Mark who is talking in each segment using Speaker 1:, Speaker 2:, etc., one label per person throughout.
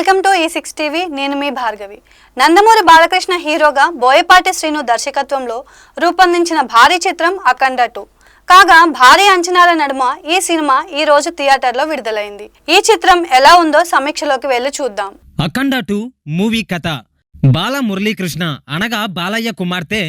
Speaker 1: Welcome to E6 TV. నేను మీ భార్గవి. నందమూరి బాలకృష్ణ హీరోగా బోయపాటి శ్రీను దర్శకత్వంలో రూపొందించిన భారీ చిత్రం అఖండ 2 కాగా భారీ అంచనాల నడుమ ఈ సినిమా ఈ రోజు థియేటర్లో విడుదలైంది. ఈ చిత్రం ఎలా ఉందో సమీక్షలోకి వెళ్లి చూద్దాం.
Speaker 2: అఖండ 2 మూవీ కథ. బాల మురళీకృష్ణ అనగా బాలయ్య కుమార్తె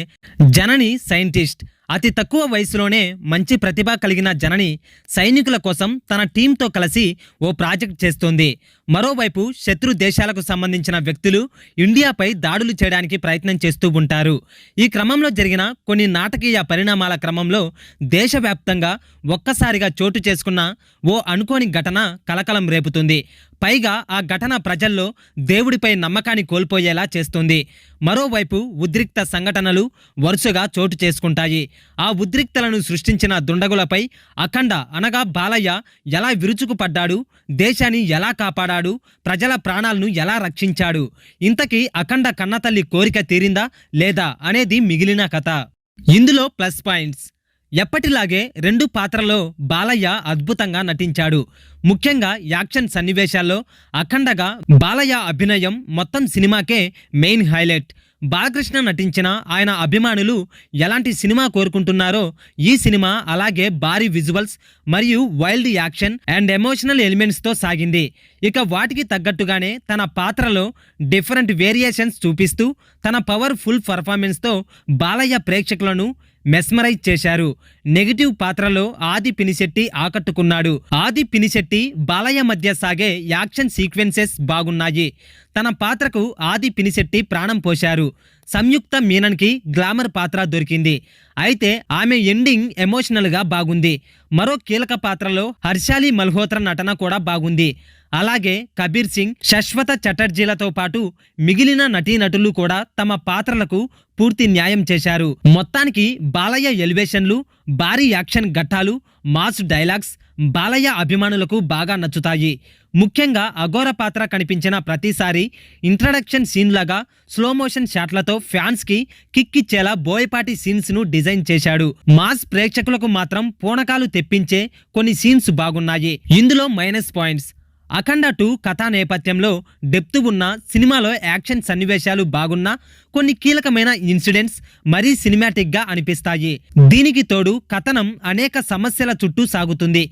Speaker 2: జనని సైంటిస్ట్. అతి తక్కువ వయసులోనే మంచి ప్రతిభ కలిగిన జనని సైనికుల కోసం తన టీంతో కలిసి ఓ ప్రాజెక్ట్ చేస్తోంది. మరోవైపు శత్రు దేశాలకు సంబంధించిన వ్యక్తులు ఇండియాపై దాడులు చేయడానికి ప్రయత్నం చేస్తూ ఉంటారు. ఈ క్రమంలో జరిగిన కొన్ని నాటకీయ పరిణామాల క్రమంలో దేశవ్యాప్తంగా ఒక్కసారిగా చోటు చేసుకున్న ఓ అనుకోని ఘటన కలకలం రేపుతుంది. పైగా ఆ ఘటన ప్రజల్లో దేవుడిపై నమ్మకాన్ని కోల్పోయేలా చేస్తుంది. మరోవైపు ఉద్రిక్త సంఘటనలు వరుసగా చోటు చేసుకుంటాయి. ఆ ఉద్రిక్తలను సృష్టించిన దుండగులపై అఖండ అనగా బాలయ్య ఎలా విరుచుకుపడ్డాడు, దేశాన్ని ఎలా కాపాడాడు, ప్రజల ప్రాణాలను ఎలా రక్షించాడు, ఇంతకీ అఖండ కన్నతల్లి కోరిక తీరిందా లేదా అనేది మిగిలిన కథ. ఇందులో ప్లస్ పాయింట్స్. ఎప్పటిలాగే రెండు పాత్రల్లో బాలయ్య అద్భుతంగా నటించాడు. ముఖ్యంగా యాక్షన్ సన్నివేశాల్లో అఖండగా బాలయ్య అభినయం మొత్తం సినిమాకే మెయిన్ హైలైట్. బాలకృష్ణ నటించిన ఆయన అభిమానులు ఎలాంటి సినిమా కోరుకుంటున్నారో ఈ సినిమా అలాగే భారీ విజువల్స్ మరియు వైల్డ్ యాక్షన్ అండ్ ఎమోషనల్ ఎలిమెంట్స్తో సాగింది. ఇక వాటికి తగ్గట్టుగానే తన పాత్రలో డిఫరెంట్ వేరియేషన్స్ చూపిస్తూ తన పవర్ఫుల్ పర్ఫార్మెన్స్తో బాలయ్య ప్రేక్షకులను మెస్మరైజ్ చేశారు. నెగిటివ్ పాత్రలో ఆది పినిశెట్టి ఆకట్టుకున్నాడు. ఆది పినిశెట్టి బాలయ్య మధ్య సాగే యాక్షన్ సీక్వెన్సెస్ బాగున్నాయి. తన పాత్రకు ఆది పినిశెట్టి ప్రాణం పోశారు. సంయుక్త మీనన్కి గ్లామర్ పాత్ర దొరికింది. అయితే ఆమె ఎండింగ్ ఎమోషనల్గా బాగుంది. మరో కీలక పాత్రలో హర్షాలి మల్హోత్రా నటన కూడా బాగుంది. అలాగే కబీర్ సింగ్, శశ్వత చటర్జీలతో పాటు మిగిలిన నటీనటులు కూడా తమ పాత్రలకు పూర్తి న్యాయం చేశారు. మొత్తానికి బాలయ్య ఎలివేషన్లు, భారీ యాక్షన్ ఘట్టాలు, మాస్ డైలాగ్స్ బాలయ్య అభిమానులకు బాగా నచ్చుతాయి. ముఖ్యంగా అఘోర పాత్ర కనిపించిన ప్రతిసారి ఇంట్రడక్షన్ సీన్ లాగా స్లో మోషన్ షాట్లతో ఫ్యాన్స్ కి కిక్ ఇచ్చేలా బోయపాటి సీన్స్ ను డిజైన్ చేశాడు. మాస్ ప్రేక్షకులకు మాత్రం పూనకాలు తెప్పించే కొన్ని సీన్స్ బాగున్నాయి. ఇందులో మైనస్ పాయింట్స్. అఖండ 2 కథా నేపథ్యంలో డెప్త్ ఉన్న సినిమాలో యాక్షన్ సన్నివేశాలు బాగున్నా కొన్ని కీలకమైన ఇన్సిడెంట్స్ మరీ సినిమాటిక్గా అనిపిస్తాయి. దీనికి తోడు కథనం అనేక సమస్యల చుట్టూ సాగుతుంది.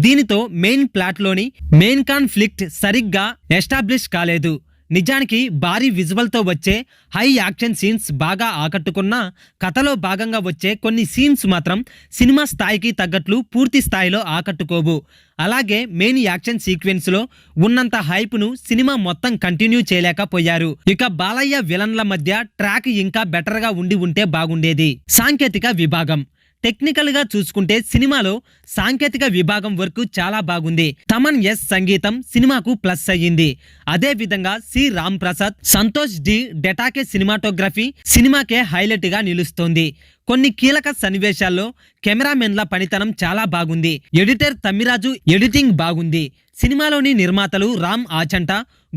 Speaker 2: దీనితో మెయిన్ ప్లాట్లోని మెయిన్ కాన్ఫ్లిక్ట్ సరిగ్గా ఎస్టాబ్లిష్ కాలేదు. నిజానికి భారీ విజువల్తో వచ్చే హై యాక్షన్ సీన్స్ బాగా ఆకట్టుకున్నా కథలో భాగంగా వచ్చే కొన్ని సీన్స్ మాత్రం సినిమా స్థాయికి తగ్గట్లు పూర్తి స్థాయిలో ఆకట్టుకోవు. అలాగే మెయిన్ యాక్షన్ సీక్వెన్స్లో ఉన్నంత హైప్ను సినిమా మొత్తం కంటిన్యూ చేయలేకపోయారు. ఇక బాలయ్య విలన్ల మధ్య ట్రాక్ ఇంకా బెటర్గా ఉంటే బాగుండేది. సాంకేతిక విభాగం. టెక్నికల్ గా చూసుకుంటే సినిమాలో సాంకేతిక విభాగం వర్క్ చాలా బాగుంది. తమన్ ఎస్ సంగీతం సినిమాకు ప్లస్ అయ్యింది. అదే విధంగా సి రామ్ ప్రసాద్, సంతోష్ డి డెటాకే సినిమాటోగ్రఫీ సినిమాకే హైలైట్ గా నిలుస్తోంది. కొన్ని కీలక సన్నివేశాల్లో కెమెరామెన్ల పనితనం చాలా బాగుంది. ఎడిటర్ తమ్మిరాజు ఎడిటింగ్ బాగుంది. సినిమాలోని నిర్మాతలు రామ్ ఆచంట,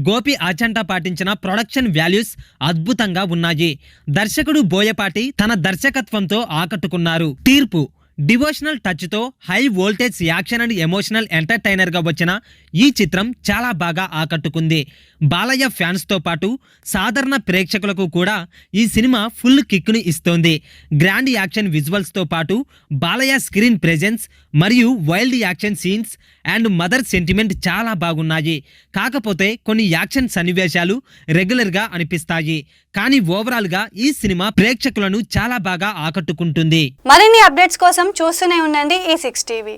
Speaker 2: గోపి ఆచంట పాటించిన ప్రొడక్షన్ వాల్యూస్ అద్భుతంగా ఉన్నాయి. దర్శకుడు బోయపాటి తన దర్శకత్వంతో ఆకట్టుకున్నారు. తీర్పు. డివోషనల్ టచ్తో high voltage action and emotional ఎంటర్టైనర్గా వచ్చిన ఈ చిత్రం చాలా బాగా ఆకట్టుకుంది. బాలయ్య ఫ్యాన్స్తో పాటు సాధారణ ప్రేక్షకులకు కూడా ఈ సినిమా ఫుల్ కిక్ను ఇస్తోంది. గ్రాండ్ యాక్షన్ విజువల్స్తో పాటు బాలయ్య స్క్రీన్ ప్రెజెన్స్ మరియు wild action scenes and mother sentiment చాలా బాగున్నాయి. కాకపోతే కొన్ని యాక్షన్ సన్నివేశాలు రెగ్యులర్గా అనిపిస్తాయి. కానీ ఓవరాల్గా ఈ సినిమా ప్రేక్షకులను చాలా బాగా ఆకట్టుకుంటుంది.
Speaker 1: మరిన్ని అప్డేట్స్ కోసం చూస్తూనే ఉండండి E6 టీవీ.